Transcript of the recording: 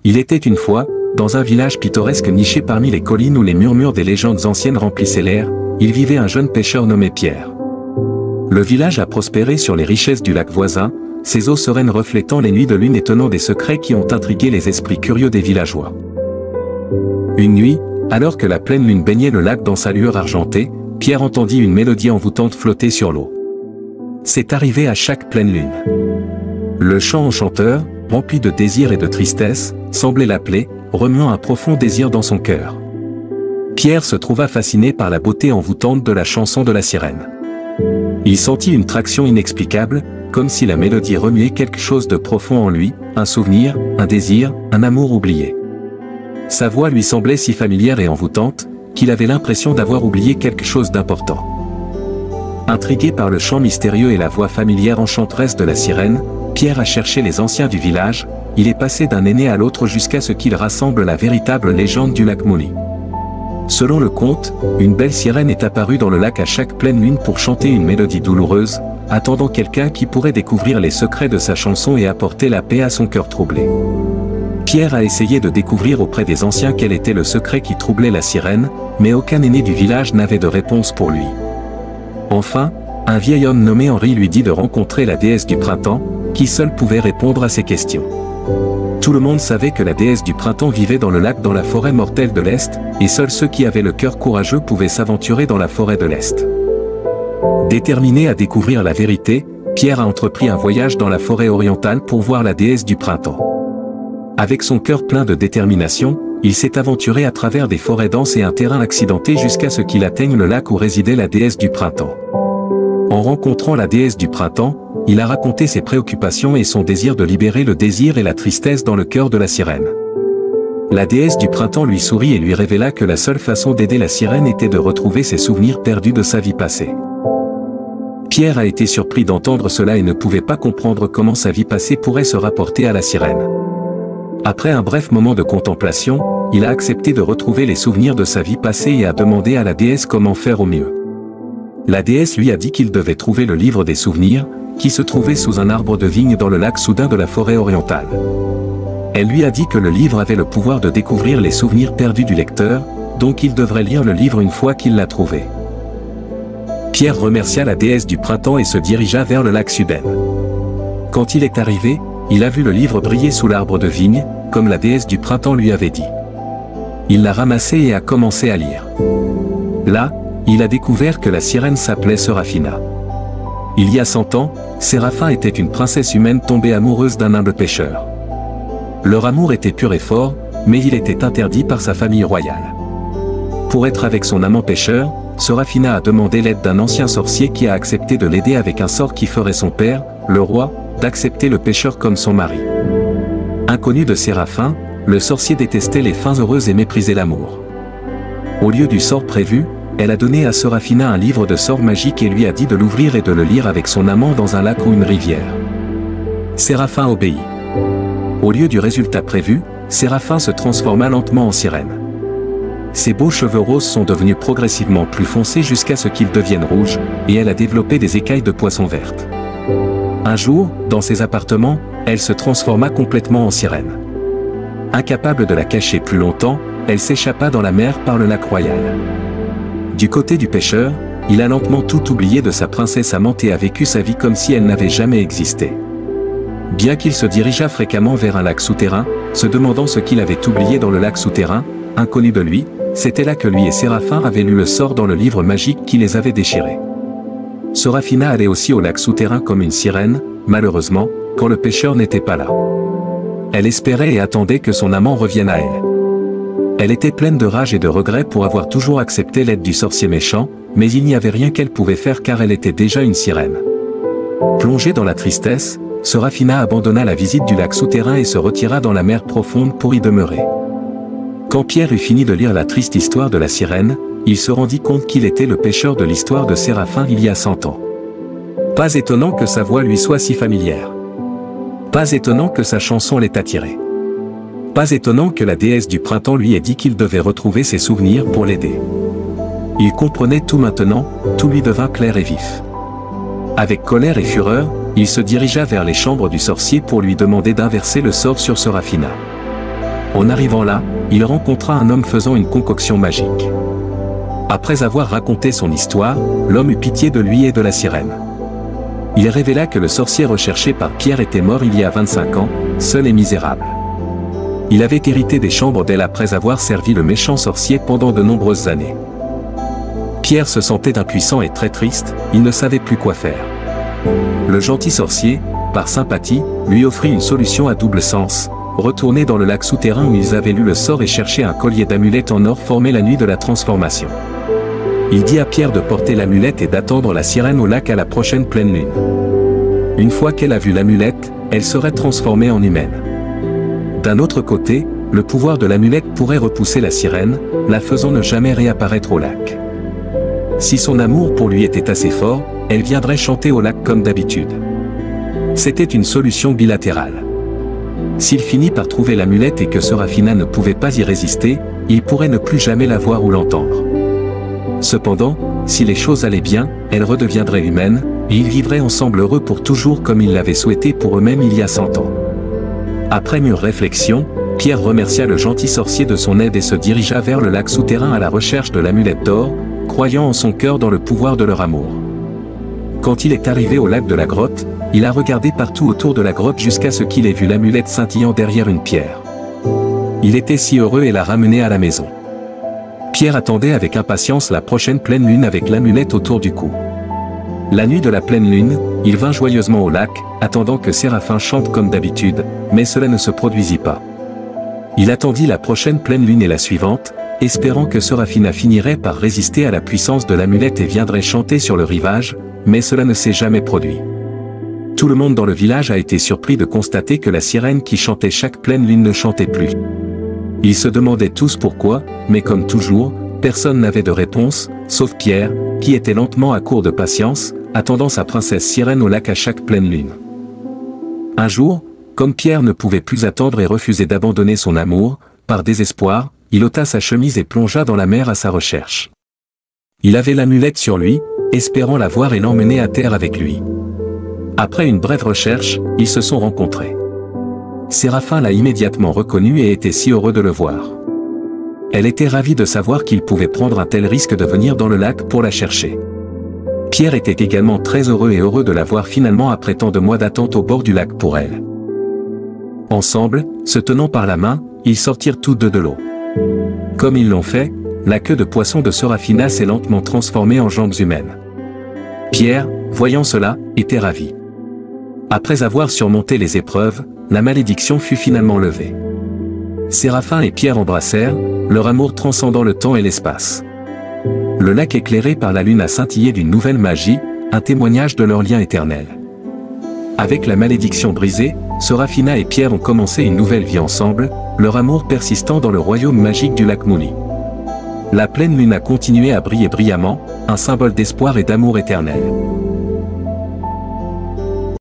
Il était une fois, dans un village pittoresque niché parmi les collines où les murmures des légendes anciennes remplissaient l'air, il vivait un jeune pêcheur nommé Pierre. Le village a prospéré sur les richesses du lac voisin, ses eaux sereines reflétant les nuits de lune et tenant des secrets qui ont intrigué les esprits curieux des villageois. Une nuit, alors que la pleine lune baignait le lac dans sa lueur argentée, Pierre entendit une mélodie envoûtante flotter sur l'eau. C'est arrivé à chaque pleine lune. Le chant enchanteur, rempli de désir et de tristesse, semblait l'appeler, remuant un profond désir dans son cœur. Pierre se trouva fasciné par la beauté envoûtante de la chanson de la sirène. Il sentit une traction inexplicable, comme si la mélodie remuait quelque chose de profond en lui, un souvenir, un désir, un amour oublié. Sa voix lui semblait si familière et envoûtante, qu'il avait l'impression d'avoir oublié quelque chose d'important. Intrigué par le chant mystérieux et la voix familière enchanteresse de la sirène, Pierre a cherché les anciens du village, il est passé d'un aîné à l'autre jusqu'à ce qu'il rassemble la véritable légende du lac Mouli. Selon le conte, une belle sirène est apparue dans le lac à chaque pleine lune pour chanter une mélodie douloureuse, attendant quelqu'un qui pourrait découvrir les secrets de sa chanson et apporter la paix à son cœur troublé. Pierre a essayé de découvrir auprès des anciens quel était le secret qui troublait la sirène, mais aucun aîné du village n'avait de réponse pour lui. Enfin, un vieil homme nommé Henri lui dit de rencontrer la déesse du printemps, qui seule pouvait répondre à ses questions. Tout le monde savait que la déesse du printemps vivait dans le lac dans la forêt mortelle de l'Est, et seuls ceux qui avaient le cœur courageux pouvaient s'aventurer dans la forêt de l'Est. Déterminé à découvrir la vérité, Pierre a entrepris un voyage dans la forêt orientale pour voir la déesse du printemps. Avec son cœur plein de détermination, il s'est aventuré à travers des forêts denses et un terrain accidenté jusqu'à ce qu'il atteigne le lac où résidait la déesse du printemps. En rencontrant la déesse du printemps, il a raconté ses préoccupations et son désir de libérer le désir et la tristesse dans le cœur de la sirène. La déesse du printemps lui sourit et lui révéla que la seule façon d'aider la sirène était de retrouver ses souvenirs perdus de sa vie passée. Pierre a été surpris d'entendre cela et ne pouvait pas comprendre comment sa vie passée pourrait se rapporter à la sirène. Après un bref moment de contemplation, il a accepté de retrouver les souvenirs de sa vie passée et a demandé à la déesse comment faire au mieux. La déesse lui a dit qu'il devait trouver le livre des souvenirs, qui se trouvait sous un arbre de vigne dans le lac soudain de la forêt orientale. Elle lui a dit que le livre avait le pouvoir de découvrir les souvenirs perdus du lecteur, donc il devrait lire le livre une fois qu'il l'a trouvé. Pierre remercia la déesse du printemps et se dirigea vers le lac Suden. Quand il est arrivé, il a vu le livre briller sous l'arbre de vigne, comme la déesse du printemps lui avait dit. Il l'a ramassé et a commencé à lire. Là, il a découvert que la sirène s'appelait Sérafina. Il y a 100 ans, Séraphin était une princesse humaine tombée amoureuse d'un humble pêcheur. Leur amour était pur et fort, mais il était interdit par sa famille royale. Pour être avec son amant pêcheur, Sérafina a demandé l'aide d'un ancien sorcier qui a accepté de l'aider avec un sort qui ferait son père, le roi, d'accepter le pêcheur comme son mari. Inconnu de Séraphin, le sorcier détestait les fins heureuses et méprisait l'amour. Au lieu du sort prévu, elle a donné à Sérafina un livre de sorts magiques et lui a dit de l'ouvrir et de le lire avec son amant dans un lac ou une rivière. Séraphin obéit. Au lieu du résultat prévu, Séraphin se transforma lentement en sirène. Ses beaux cheveux roses sont devenus progressivement plus foncés jusqu'à ce qu'ils deviennent rouges, et elle a développé des écailles de poisson vertes. Un jour, dans ses appartements, elle se transforma complètement en sirène. Incapable de la cacher plus longtemps, elle s'échappa dans la mer par le lac royal. Du côté du pêcheur, il a lentement tout oublié de sa princesse amante et a vécu sa vie comme si elle n'avait jamais existé. Bien qu'il se dirigeât fréquemment vers un lac souterrain, se demandant ce qu'il avait oublié dans le lac souterrain, inconnu de lui, c'était là que lui et Séraphin avaient lu le sort dans le livre magique qui les avait déchirés. Sérafina allait aussi au lac souterrain comme une sirène, malheureusement, quand le pêcheur n'était pas là. Elle espérait et attendait que son amant revienne à elle. Elle était pleine de rage et de regret pour avoir toujours accepté l'aide du sorcier méchant, mais il n'y avait rien qu'elle pouvait faire car elle était déjà une sirène. Plongée dans la tristesse, Sérafina abandonna la visite du lac souterrain et se retira dans la mer profonde pour y demeurer. Quand Pierre eut fini de lire la triste histoire de la sirène, il se rendit compte qu'il était le pêcheur de l'histoire de Séraphin il y a 100 ans. Pas étonnant que sa voix lui soit si familière. Pas étonnant que sa chanson l'ait attiré. Pas étonnant que la déesse du printemps lui ait dit qu'il devait retrouver ses souvenirs pour l'aider. Il comprenait tout maintenant, tout lui devint clair et vif. Avec colère et fureur, il se dirigea vers les chambres du sorcier pour lui demander d'inverser le sort sur Sérafina. En arrivant là, il rencontra un homme faisant une concoction magique. Après avoir raconté son histoire, l'homme eut pitié de lui et de la sirène. Il révéla que le sorcier recherché par Pierre était mort il y a 25 ans, seul et misérable. Il avait hérité des chambres d'elle après avoir servi le méchant sorcier pendant de nombreuses années. Pierre se sentait impuissant et très triste, il ne savait plus quoi faire. Le gentil sorcier, par sympathie, lui offrit une solution à double sens: retourner dans le lac souterrain où ils avaient lu le sort et chercher un collier d'amulettes en or formé la nuit de la transformation. Il dit à Pierre de porter l'amulette et d'attendre la sirène au lac à la prochaine pleine lune. Une fois qu'elle a vu l'amulette, elle serait transformée en humaine. D'un autre côté, le pouvoir de l'amulette pourrait repousser la sirène, la faisant ne jamais réapparaître au lac. Si son amour pour lui était assez fort, elle viendrait chanter au lac comme d'habitude. C'était une solution bilatérale. S'il finit par trouver l'amulette et que Serafina ne pouvait pas y résister, il pourrait ne plus jamais la voir ou l'entendre. Cependant, si les choses allaient bien, elle redeviendrait humaine, et ils vivraient ensemble heureux pour toujours comme ils l'avaient souhaité pour eux-mêmes il y a 100 ans. Après mûre réflexion, Pierre remercia le gentil sorcier de son aide et se dirigea vers le lac souterrain à la recherche de l'amulette d'or, croyant en son cœur dans le pouvoir de leur amour. Quand il est arrivé au lac de la grotte, il a regardé partout autour de la grotte jusqu'à ce qu'il ait vu l'amulette scintillant derrière une pierre. Il était si heureux et l'a ramenée à la maison. Pierre attendait avec impatience la prochaine pleine lune avec l'amulette autour du cou. La nuit de la pleine lune, il vint joyeusement au lac, attendant que Séraphin chante comme d'habitude, mais cela ne se produisit pas. Il attendit la prochaine pleine lune et la suivante, espérant que Serafina finirait par résister à la puissance de l'amulette et viendrait chanter sur le rivage, mais cela ne s'est jamais produit. Tout le monde dans le village a été surpris de constater que la sirène qui chantait chaque pleine lune ne chantait plus. Ils se demandaient tous pourquoi, mais comme toujours, personne n'avait de réponse, sauf Pierre, qui était lentement à court de patience, attendant sa princesse sirène au lac à chaque pleine lune. Un jour, comme Pierre ne pouvait plus attendre et refusait d'abandonner son amour, par désespoir, il ôta sa chemise et plongea dans la mer à sa recherche. Il avait l'amulette sur lui, espérant la voir et l'emmener à terre avec lui. Après une brève recherche, ils se sont rencontrés. Séraphin l'a immédiatement reconnu et était si heureux de le voir. Elle était ravie de savoir qu'il pouvait prendre un tel risque de venir dans le lac pour la chercher. Pierre était également très heureux et heureux de la voir finalement après tant de mois d'attente au bord du lac pour elle. Ensemble, se tenant par la main, ils sortirent tous deux de l'eau. Comme ils l'ont fait, la queue de poisson de Serafina s'est lentement transformée en jambes humaines. Pierre, voyant cela, était ravi. Après avoir surmonté les épreuves, la malédiction fut finalement levée. Séraphin et Pierre embrassèrent, leur amour transcendant le temps et l'espace. Le lac éclairé par la lune a scintillé d'une nouvelle magie, un témoignage de leur lien éternel. Avec la malédiction brisée, Serafina et Pierre ont commencé une nouvelle vie ensemble, leur amour persistant dans le royaume magique du lac Mouli. La pleine lune a continué à briller brillamment, un symbole d'espoir et d'amour éternel.